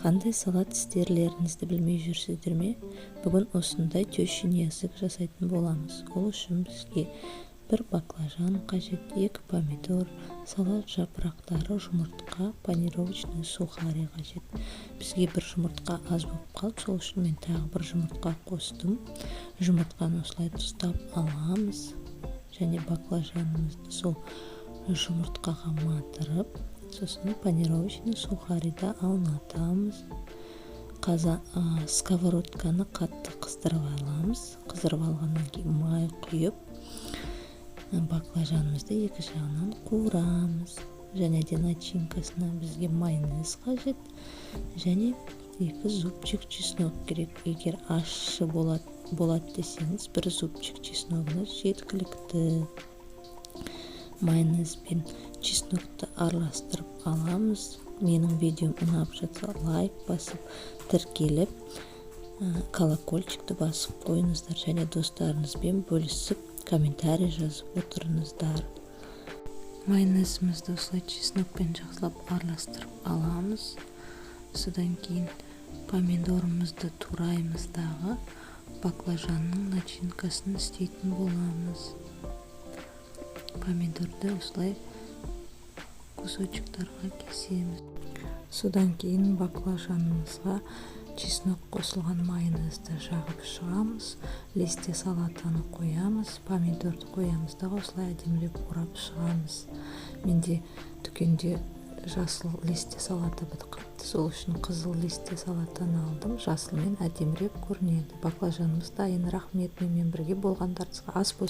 Қандай салат істерлеріңізді білмей жүрсіздер ме? Бүгін осындай тещин язык жасайтын боламыз. Ол үшін бізге бір баклажан қажет, 2 помидор, салат жапырақтары, жұмыртқа, панировочный сухари қажет. Бізге бір жұмыртқа аз болып қалды, сол үшін мен тағы бір жұмыртқа қостым. Жұмыртқаны осылай тұстап аламыз және баклажанымызды сол жұмыртқаға матырып, сосын панировочный сухариді аунатамыз. Сковородканы қатты қыздырып аламыз. Қыздырып алғаннан кейін май құйып, баклажанымызды екі жағынан қуырамыз. Және де начинкасына бізге майонез қажет және 2 зубчик чеснок керек. Егер ащы болады десеңіз, 1 зубчик чесногыңыз жеткілікті. Майонез бен чеснокты араластырып аламыз. Менің видеом ұнап жатса лайк басып, тіркеліп, колокольчикті басып қойыңыздар және достарыңызбен бөлісіп, комментарий жазып отырыңыздар. Майонезімізді осылай чеснокпен жақсылап араластырып аламыз. Содан кейін помидорымызды тураймыз дағы баклажанның начинкасын істейтін боламыз. Помидорды осылай кусочектарға кесеміз. Содан кейін баклажанымызға чеснок қосылған майонезді жағып шығамыз. Листья салатаны қоямыз, помидорды қоямыз да осылай әдемілеп орап шығамыз. Менде дүкенде жасыл листья салаты бітіп қапты, сол үшін қызыл листья салатаны алдым. Жасылмен әдемірек көрінеді. Баклажанымыз дайын. Рахмет, менімен бірге болғандарыңызға. Ас болсын.